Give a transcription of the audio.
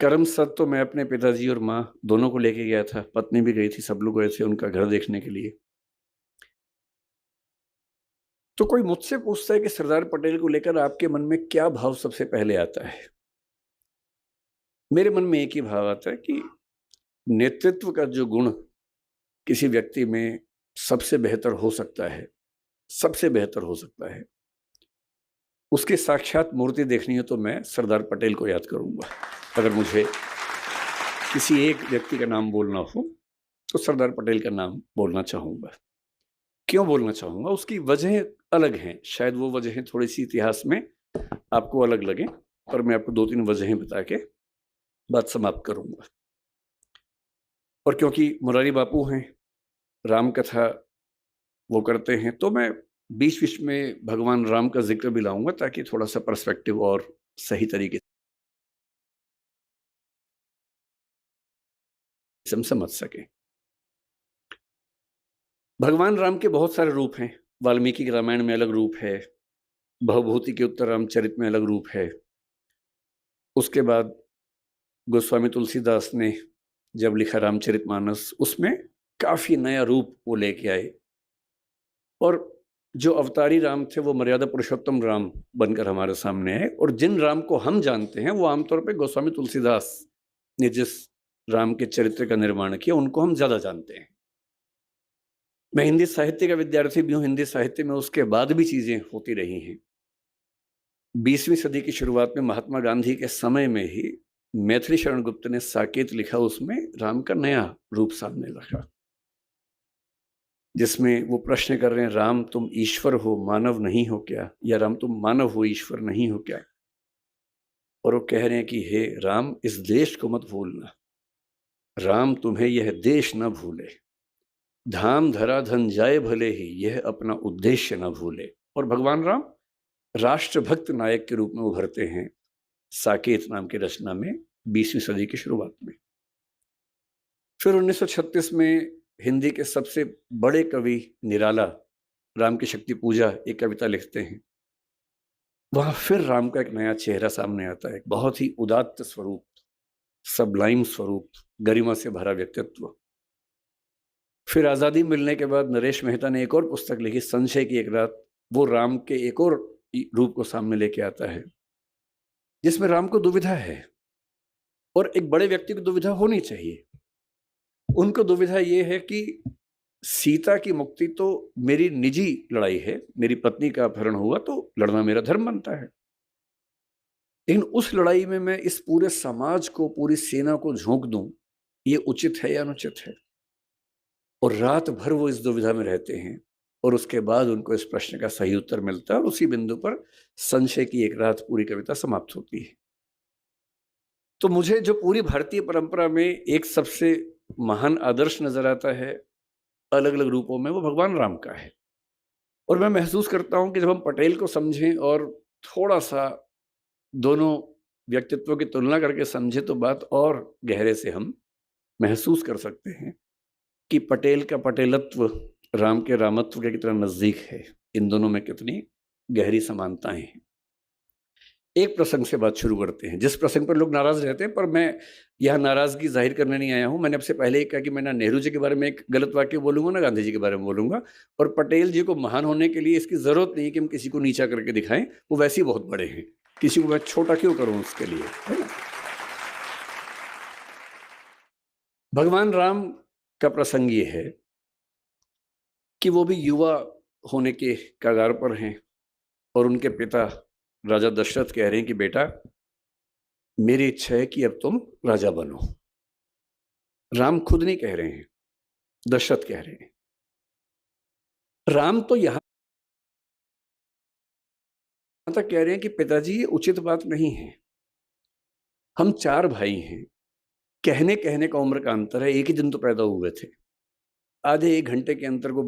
करम सद तो मैं अपने पिताजी और माँ दोनों को लेके गया था, पत्नी भी गई थी, सब लोग गए थे उनका घर देखने के लिए। तो कोई मुझसे पूछता है कि सरदार पटेल को लेकर आपके मन में क्या भाव सबसे पहले आता है? मेरे मन में एक ही भाव आता है कि नेतृत्व का जो गुण किसी व्यक्ति में सबसे बेहतर हो सकता है, सबसे बेहतर हो सकता है, उसकी साक्षात मूर्ति देखनी हो तो मैं सरदार पटेल को याद करूँगा। अगर मुझे किसी एक व्यक्ति का नाम बोलना हो, तो सरदार पटेल का नाम बोलना चाहूँगा। क्यों बोलना चाहूँगा? उसकी वजहें अलग हैं, शायद वो वजहें थोड़ी-सी इतिहास में आपको अलग लगें, पर मैं आपको 2-3 वजहें बता के बात समाप्त करूँगा। और क्योंकि मुरारी बापू हैं, राम कथा वो करते हैं, तो मैं बीच-बीच में भगवान राम का ज़िक्र भी लाऊँगा ताकि थोड़ा-सा पर्सपेक्टिव और सही तरीके से हम समझ सकें। भगवान राम के बहुत सारे रूप हैं। वाल्मीकि के रामायण में अलग रूप है, भवभूति के उत्तर रामचरित में अलग रूप है। उसके बाद गोस्वामी तुलसीदास ने जब लिखा रामचरितमानस, उसमें काफ़ी नया रूप वो लेके आए और जो अवतारी राम थे, वो मर्यादा पुरुषोत्तम राम बनकर हमारे सामने आए और जिन राम को हम जानते हैं, वो आमतौर पे गोस्वामी तुलसीदास ने जिस राम के चरित्र का निर्माण किया, उनको हम ज़्यादा जानते हैं। मैं हिंदी साहित्य का विद्यार्थी भी हूँ, हिंदी साहित्य में उसके बाद भी चीज़ें होती रही हैं। 20वीं सदी की शुरुआत में महात्मा गांधी के समय में ही मैथिली शरण गुप्त ने साकेत लिखा, उसमें राम का नया रूप सामने रखा, जिसमें वो प्रश्न कर रहे हैं, राम तुम ईश्वर हो, मानव नहीं हो क्या? या राम तुम मानव हो, ईश्वर नहीं हो क्या? और वो कह रहे हैं कि हे राम, इस देश को मत भूलना, राम तुम्हें यह देश न भूले, धाम धरा धन जाए भले ही, यह अपना उद्देश्य न भूले। और भगवान राम राष्ट्रभक्त नायक के रूप में उभरते हैं साकेत नाम की रचना में 20वीं सदी की शुरुआत में। फिर 1936 में हिंदी के सबसे बड़े कवि निराला राम की शक्ति पूजा एक कविता लिखते हैं। वहां फिर राम का एक नया चेहरा सामने आता है, एक बहुत ही उदात्त स्वरूप, सबलाइम स्वरूप, गरिमा से भरा व्यक्तित्व। फिर आज़ादी मिलने के बाद नरेश मेहता ने एक और पुस्तक लिखी, संशय की एक रात। वो राम के एक और रूप को सामने लेके आता है, जिसमें राम को दुविधा है और एक बड़े व्यक्ति को दुविधा होनी चाहिए। उनको दुविधा ये है कि सीता की मुक्ति तो मेरी निजी लड़ाई है, मेरी पत्नी का अपहरण हुआ तो लड़ना मेरा धर्म बनता है, लेकिन उस लड़ाई में मैं इस पूरे समाज को, पूरी सेना को झोंक दूं, ये उचित है या अनुचित है? और रात भर वो इस दुविधा में रहते हैं और उसके बाद उनको इस प्रश्न का सही उत्तर मिलता है और उसी बिंदु पर संशय की एक रात पूरी कविता समाप्त होती है। तो मुझे जो पूरी भारतीय परंपरा में एक सबसे महान आदर्श नजर आता है अलग अलग रूपों में, वो भगवान राम का है। और मैं महसूस करता हूं कि जब हम पटेल को समझें और थोड़ा सा दोनों व्यक्तित्वों की तुलना करके समझें, तो बात और गहरे से हम महसूस कर सकते हैं कि पटेल का पटेलत्व राम के रामत्व के कितना नजदीक है, इन दोनों में कितनी गहरी समानताएं हैं। एक प्रसंग से बात शुरू करते हैं, जिस प्रसंग पर लोग नाराज रहते हैं, पर मैं यह नाराजगी जाहिर करने नहीं आया हूं। मैंने आपसे पहले ही कहा कि मैं ना नेहरू जी के बारे में एक गलत वाक्य बोलूंगा, ना गांधी जी के बारे में बोलूंगा। और पटेल जी को महान होने के लिए इसकी जरूरत नहीं कि हम किसी को नीचा करके दिखाएं, वो वैसे ही बहुत बड़े हैं, किसी को मैं छोटा क्यों करूं उसके लिए, है ना। भगवान राम का प्रसंग ये है कि वो भी युवा होने के कगार पर हैं और उनके पिता राजा दशरथ कह रहे हैं कि बेटा, मेरी इच्छा है कि अब तुम राजा बनो। राम खुद नहीं कह रहे हैं, दशरथ कह रहे हैं। राम तो यहां तक कह रहे हैं कि पिताजी, ये उचित बात नहीं है, हम 4 भाई हैं, कहने कहने का उम्र का अंतर है, एक ही दिन तो पैदा हुए थे, आधे 1 घंटे के अंतर को